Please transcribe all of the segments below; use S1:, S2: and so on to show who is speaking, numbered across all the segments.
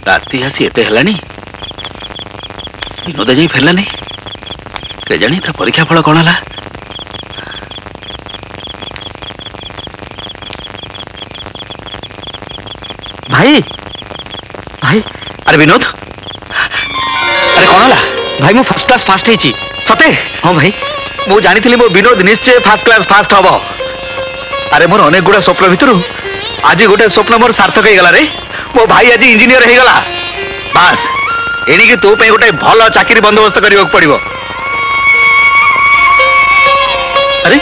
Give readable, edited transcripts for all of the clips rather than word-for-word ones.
S1: राति आसी एते हलानी विनोद जाई फेरलानी के जानी ता परीक्षा फल कौन हला। भाई भाई अरे विनोद अरे कौन हला भाई मु फर्स्ट क्लास फास्ट हेची सते। हाँ भाई मु जानी मो विनोद निश्चय फास्ट क्लास फास्ट हम। अरे मोर अनेक गुड़ा स्वप्न भितर आज गोटे स्वप्न मोर सार्थक हो गला रे। मो भाई आज इंजीनियर हो गला। बास एणिकी तो पे गोटे भल चाकरी बंदोबस्त करने पड़ो। अरे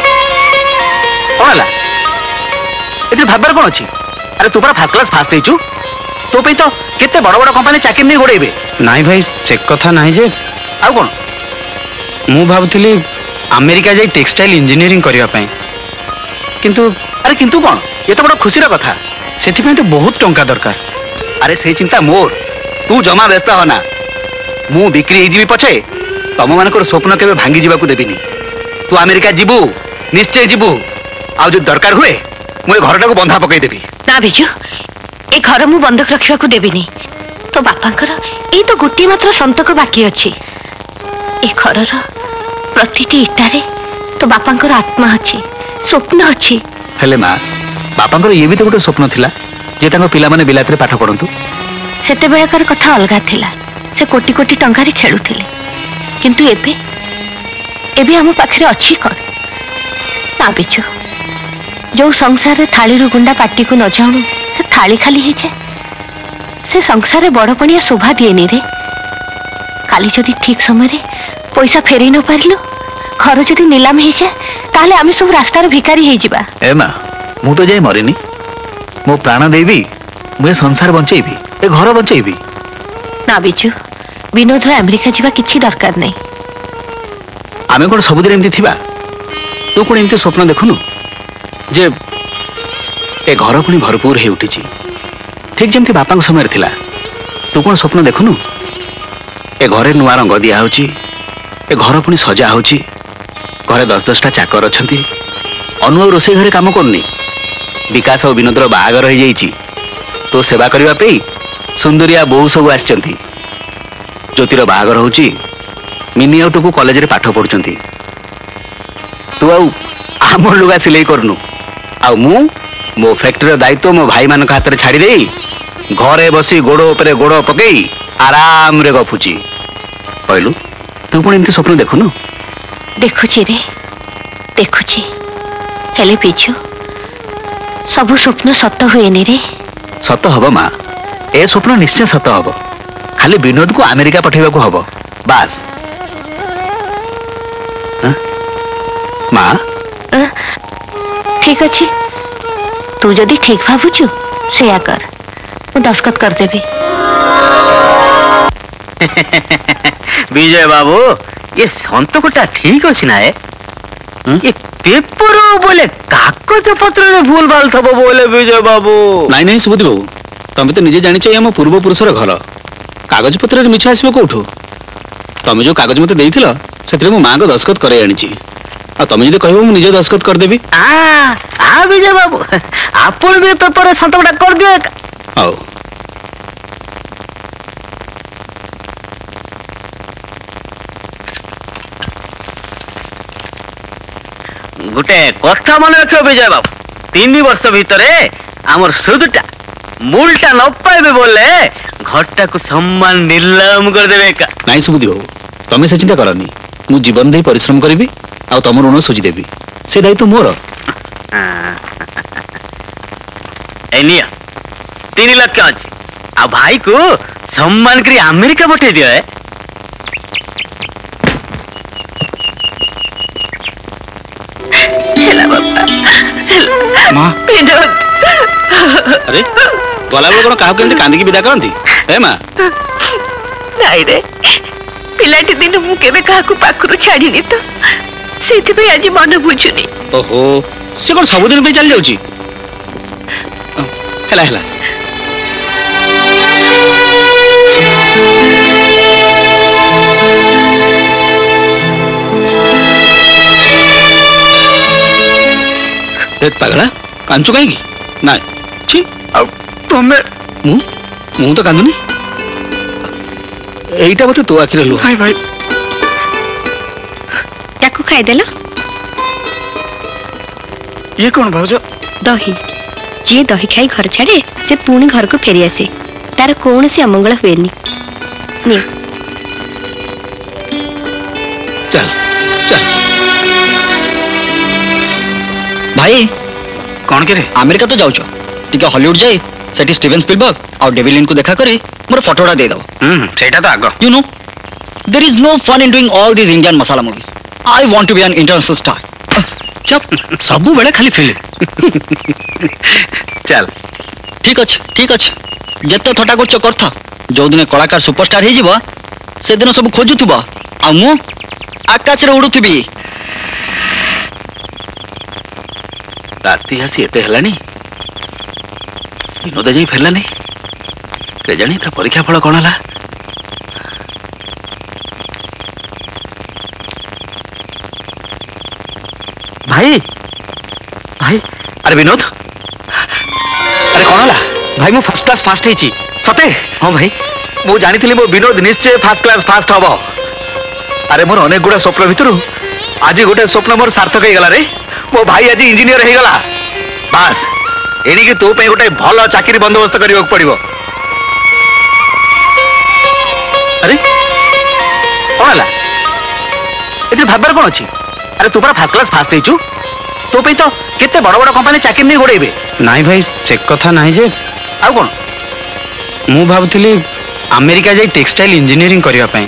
S1: कौन है भाबार कौन अच्छी। अरे तू पूरा फास्ट क्लास फास्ट हेचु तो पे तो केते बड़ बड़ कंपनी चाकरी नहीं गोड़ेबे।
S2: नाई भाई से कथा नहीं जे
S1: आ कौन
S2: मु भाबुथिली अमेरिका जाई टेक्सटाइल इंजीनियरिंग करिया पई किंतु
S1: अरे किंतु कौन ये तो बड़ा खुशी कथा।
S2: सेथिपई तो बहुत टंका दरकार।
S1: अरे से चिंता मोर तू जमा व्यस्त होना मु बिक्री होगी पछे तुम मान स्वप्न के भांगी जावाक देविनी। तू अमेरिका जीवु निश्चय जीवु आ जो दरकार हुए मुझे घर टाक बंधा पकई देवी।
S3: ना बिजु ए घर मु बंधक रखा देविनी। तो बापांकर ये तो गोटे मात्र संतक बाकी अच्छी। ए घर प्रतिटी इटारे तो बापांकर आत्मा अच्छी स्वप्न अच्छी।
S1: हेले माँ बापांकर ये भी तो गोटे स्वप्न थिला जे तांको पिला माने बिलात रे पाठ पढ़ंतु।
S3: सेते बेलकार कथा अलगा थिला। से कोटी कोटी टंका रे खेलुथिले किंतु एबे एबे हम पाखरे अच्छी कौन ना बिजु। जो संसार रे थाली रु गुंडा पाटी को न जाणु से थाली खाली ही जाए। से संसार रे बड़ पणिया शोभा दिएनी रे। काली जदि ठीक समय रे पैसा फेरी न पारिलु घर जदि नीलाम हो जाए ताहले आमे सब रास्तार भिकारी हो जिबा।
S1: ए मां मु तो जाई मरिनी मो प्राण देवी मुझे संसार बंचेबी ए घर बंचेबी।
S3: ना बिजु विनोद रो अमेरिका जीवा किछि दरकार नहीं।
S1: आमे कोन सबुदिन एमती थिबा। तू कोन एमती स्वप्न देखुनु जे ए घर पुणी भरपूर हे उठिछि ठीक जमती बापा समय थिला। तू कोन स्वप्न देखुनु ए घरे नुआ रंग दिया होछि ए घर पुणी सजा होछि घरे 10-10टा चाकर अछंती। अनु रोषे घरे काम करनी विकास और विनोदर बाहागर हो जाइछि। तो सेवा करबा पे सुंदरिया बहु सब आछंती। ज्योतिर बाहागर होछि मिनी आउट को कॉलेज रे पाठ पढुचंती। तू आम लुगा सिलाई करनु आ मु मो फैक्ट्री दायित्व मो भाई मान हाथ में छाड़ी दे घरे बसी गोड़ उपरे गोड़ पकई आराम रे गपुची। कहलु तू कौन एमती स्वप्न देखुनु।
S3: देखुची रे देखुची हेले पिछु सबु स्वप्न सत हुएनी रे।
S1: सत हब माँ ए स्वप्न निश्चय सत हब खाली विनोद को अमेरिका पठेबा को हब बास। माँ
S3: ठीक अच्छी तू जदि ठीक भावुचु सेया कर मु दस्खत कर देबी।
S4: विजय बाबू ये संतकटा ठीक अच्छी ना ये पेपर बोले कागज पत्र रे भूल भाल थबो बोले विजय बाबू।
S1: नाई नाई सुबुद्धि बाबू तमें तो निजे जानिଛ आम पूर्व पुरुषर घर कागज पत्र मिछ आसबो कोठो। तमें जो कागज मते देइथिलो सेतरे मो मां को दस्खत करे आनिछि आ तमें जदि कहबो मु निजे दस्खत कर देबी।
S4: आ विजय बाबू आपण भी पेपर संतकटा कर दिए।
S1: आओ
S4: गोटे कथा मन रख विजय बाबू 3 वर्ष भितर आमर सुदटा मूलटा न पाइबे बोले घरटा को सम्मान नीलाम कर देबे का।
S1: नाई सुबुद्धि बाबू तमें से चिंता करनी मु जीवन दे परिश्रम करी आ तुम ऋण सुझी देवी से दायित्व मोर।
S4: ए निया 3 लाख अच्छी आ भाई को सम्मान करी अमेरिका पठे दियो है।
S3: हेला बाबा
S2: मां
S3: विनोद।
S1: अरे गला बेल कौन क्या केमती कांदिकी विदा करती ए माँ।
S3: नाई रे पिलाटी दिन मु केबे काहाकू पाखरु छाड़ीनी तो सेति आज मन बुझुनी।
S1: ओहो से कौन सबुदिन पे चल जाउची। हेला हेला पगला कांचु कहीं ना छी
S4: तुम्हें
S1: मु तो कांदुनी এইটা মতো তো আখিরে লুহ।
S2: ଭାଇ ଭାଇ
S3: ୟାକୁ ଖାଇଦେଲ।
S2: ଇଏ କ'ଣ ଭାଉଜ?
S3: ଦହି ଯିଏ ଦହି ଖାଇ ଘର ଛାଡେ ସେ ପୁଣି ଘରକୁ ଫେରି ଆସେ, ତାର କୌଣସି ଅମଙ୍ଗଳ ହୁଏନି। ନିଅ।
S1: ଚାଲ ଚାଲ।
S2: ଭାଇ କ'ଣ କିରେ? ଆମେରିକା ତ ଯାଉଛ, ଟିକେ ହଲିଉଡ ଯାଇ ସେଠି ଷ୍ଟିଭେନ୍ ସ୍ପିଲବର୍ଗ ଆଉ ଡେଭିଡ୍ ଲିଞ୍ଚଙ୍କୁ ଦେଖା କରି ମୋର ଫଟୋଟା ଦେଇଦେବ। ସେଇଟା ତ ଆଗ। You know there is no fun in doing all these Indian masala movies. I want to be an international star.
S1: ଚପ ସବୁବେଳେ ଖାଲି ଫିଲ୍ମ। ଚାଲ।
S2: ଠିକ୍ ଅଛି ଯେତେ ଥଟା କରୁଛ କରିଥା, ଯୋଉଦିନ କଳାକାର ସୁପରଷ୍ଟାର ହେଇଯିବ ସେଦିନ ସବୁ ଖୋଜୁଥିବ ଆଉ ମୁଁ ଆକାଶରେ ଉଡୁଥିବି।
S1: ରାତି ଆସି ଏତେ ହେଲାଣି, ବିନୋଦ ଯାଇ ଫେରିଲାନି। କେଜାଣି ତା ପରୀକ୍ଷା ଫଳ କ'ଣ ହେଲା। ଭାଇ ଭାଇ ଆରେ ବିନୋଦ, ଆରେ କ'ଣ ହେଲା?
S2: ଭାଇ ମୁଁ ଫାର୍ଷ୍ଟ କ୍ଲାସ୍ ଫାଷ୍ଟ ହେଇଛି।
S1: ସତେ?
S2: ହଁ ଭାଇ।
S1: ମୁଁ ଜାଣିଥିଲି ମୋ ବିନୋଦ ନିଶ୍ଚୟ ଫାର୍ଷ୍ଟ କ୍ଲାସ୍ ଫାଷ୍ଟ ହବ। ଆରେ ମୋର ଅନେକ ଗୁଡ଼ା ସ୍ୱପ୍ନ ଭିତରୁ ଆଜି ଗୋଟେ ସ୍ୱପ୍ନ ମୋର ସାର୍ଥକ ହେଇଗଲା ରେ। ମୋ ଭାଇ ଆଜି ଇଞ୍ଜିନିୟର ହେଇଗଲା। ବାସ୍ ଏଣିକି ତୋ ପାଇଁ ଗୋଟେ ଭଲ ଚାକିରି ବନ୍ଦୋବସ୍ତ କରିବାକୁ ପଡିବ। ଆରେ କ'ଣ ହେଲା? ଏଥିରେ ଭାବିବାର କ'ଣ ଅଛି? ଆରେ ତୁ ପରା ଫାର୍ଷ୍ଟ କ୍ଲାସ୍ ଫାଷ୍ଟ ହେଇଛୁ, ତୋ ପାଇଁ ତ କେତେ ବଡ଼ ବଡ଼ କମ୍ପାନୀ ଚାକିରି ନେଇ ଗୋଡ଼େଇବେ।
S2: ନାଇଁ ଭାଇ ସେ କଥା ନାହିଁ ଯେ,
S1: ଆଉ କ'ଣ?
S2: ମୁଁ ଭାବୁଥିଲି ଆମେରିକା ଯାଇ ଟେକ୍ସଟାଇଲ ଇଞ୍ଜିନିୟରିଂ କରିବା ପାଇଁ,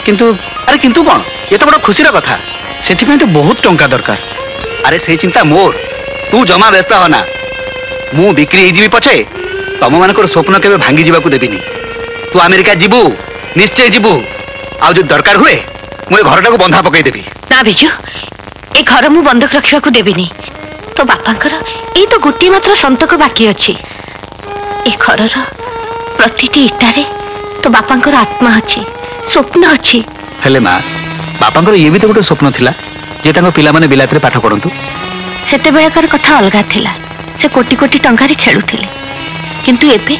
S2: କିନ୍ତୁ
S1: ଆରେ କିନ୍ତୁ କ'ଣ? ଏ ତ ବଡ଼ ଖୁସିର କଥା।
S2: ସେଥିପାଇଁ ତ ବହୁତ ଟଙ୍କା ଦରକାର।
S1: ଆରେ ସେଇ ଚିନ୍ତା ମୋର, ତୁ ଜମା ବ୍ୟସ୍ତ ହନା। ମୁଁ ବିକ୍ରି ହେଇଯିବି ପଛେ ତମମାନଙ୍କର ସ୍ୱପ୍ନ କେବେ ଭାଙ୍ଗି ଯିବାକୁ ଦେବିନି। ତୁ ଆମେରିକା ଯିବୁ, ନିଶ୍ଚୟ ଯିବୁ। ଆଉ ଯଦି ଦରକାର ହୁଏ ମୁଁ ଏ ଘରଟାକୁ ବନ୍ଧା ପକେଇଦେବି।
S3: ନା ବିଜୁ, ଏ ଘର ମୁଁ ବନ୍ଧକ ରଖିବାକୁ ଦେବିନି। ତୋ ବାପାଙ୍କର ଏଇ ତ ଗୋଟିଏ ମାତ୍ର ସନ୍ତକ ବାକି ଅଛି। ଏ ଘରର ପ୍ରତିଟି ଇଟାରେ ତୋ ବାପାଙ୍କର ଆତ୍ମା ଅଛି, ସ୍ୱପ୍ନ ଅଛି।
S1: ହେଲେ ମା, ବାପାଙ୍କର ଇଏ ବି ତ ଗୋଟେ ସ୍ୱପ୍ନ ଥିଲା ଯେ ତାଙ୍କ ପିଲାମାନେ ବିଲାତିରେ ପାଠ ପଢ଼ନ୍ତୁ।
S3: ସେତେବେଳକାର କଥା ଅଲଗା ଥିଲା। ସେ କୋଟି କୋଟି ଟଙ୍କାରେ ଖେଳୁଥିଲେ, କିନ୍ତୁ ଏବେ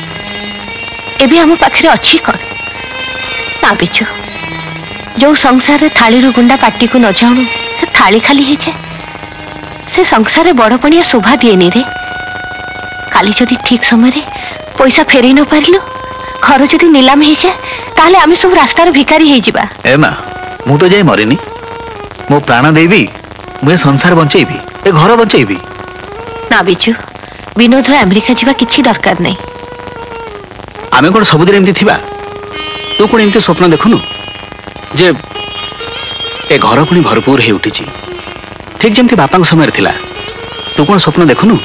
S3: ଏବେ ଆମ ପାଖରେ ଅଛି କ'ଣ? ନା ବିଜୁ, ଯୋଉ ସଂସାରରେ ଥାଳିରୁ ଗୁଣ୍ଡା ପାଟିକୁ ନ ଜାଣୁ ସେ ଥାଳି ଖାଲି ହେଇଯାଏ। ସେ ସଂସାରରେ ବଡ଼ ପଣିଆ ଶୋଭା ଦିଏନି ରେ। କାଲି ଯଦି ଠିକ୍ ସମୟରେ ପଇସା ଫେରେଇ ନ ପାରିଲୁ, ଘର ଯଦି ନିଲାମ ହେଇଯାଏ, ତାହେଲେ ଆମେ ସବୁ ରାସ୍ତାର ଭିକାରୀ ହେଇଯିବା।
S1: ଏ ମା, ମୁଁ ତ ଯାଇ ମରିନି। ମୋ ପ୍ରାଣ ଦେଇବି, ମୁଁ ଏ ସଂସାର ବଞ୍ଚେଇବି, ଏ ଘର ବଞ୍ଚେଇବି।
S3: ନା ବିଜୁ, ବିନୋଦର ଆମେରିକା ଯିବା କିଛି ଦରକାର ନାହିଁ।
S1: ଆମେ କ'ଣ ସବୁଦିନ ଏମିତି ଥିବା? ତୁ କ'ଣ ଏମିତି ସ୍ୱପ୍ନ ଦେଖୁନୁ ଯେ ଏ ଘର ପୁଣି ଭରପୁର ହେଇ ଉଠିଛି, ଠିକ୍ ଯେମିତି ବାପାଙ୍କ ସମୟରେ ଥିଲା। ତୁ କ'ଣ ସ୍ୱପ୍ନ ଦେଖୁନୁ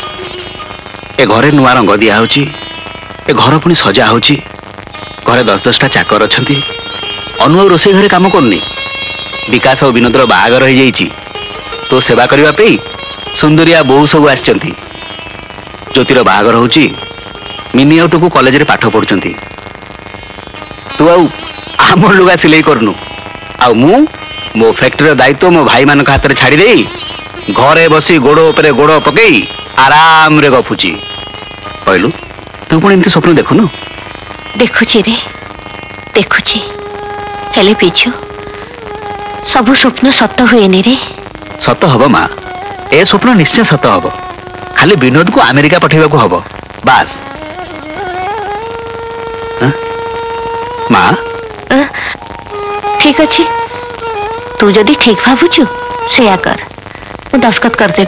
S1: ଏ ଘରେ ନୂଆ ରଙ୍ଗ ଦିଆହେଉଛି, ଏ ଘର ପୁଣି ସଜା ହେଉଛି, ଘରେ 10-10ଟା ଚାକର ଅଛନ୍ତି। ଅନୁ ଆଉ ରୋଷେଇ ଘରେ କାମ କରୁନି। ବିକାଶ ଆଉ ବିନୋଦର ବାହାଘର ହେଇଯାଇଛି। ତୋ ସେବା କରିବା ପାଇଁ ସୁନ୍ଦରିଆ ବୋହୂ ସବୁ ଆସିଛନ୍ତି। ଜ୍ୟୋତିର ବାହାଘର ହେଉଛି। ମିନି ଆଉ ଟୁକୁ କଲେଜରେ ପାଠ ପଢୁଛନ୍ତି। ତୁ ଆଉ ଆମ ଲୁଗା ସିଲେଇ କରୁନୁ, ଆଉ ମୁଁ ମୋ ଫ୍ୟାକ୍ଟ୍ରିର ଦାୟିତ୍ୱ ମୋ ଭାଇମାନଙ୍କ ହାତରେ ଛାଡ଼ି ଦେଇ ଘରେ ବସି ଗୋଡ଼ ଉପରେ ଗୋଡ଼ ପକେଇ ଆରାମରେ ଗପୁଛି। କହିଲୁ, ତୁ କ'ଣ ଏମିତି ସ୍ୱପ୍ନ ଦେଖୁନୁ?
S3: ଦେଖୁଛି ରେ, ଦେଖୁଛି। ହେଲେ ବିଜୁ, ସବୁ ସ୍ୱପ୍ନ ସତ ହୁଏନି ରେ।
S1: ସତ ହବ ମା, ଏ ସ୍ୱପ୍ନ ନିଶ୍ଚୟ ସତ ହବ। ଖାଲି ବିନୋଦକୁ ଆମେରିକା ପଠେଇବାକୁ ହବ, ବାସ୍। ମା
S3: ଠିକ୍ ଅଛି, ତୁ ଯଦି ଠିକ୍ ଭାବୁଛୁ ସେୟା କର। ମୁଁ ଦସ୍ତଖତ କରିଦେବି।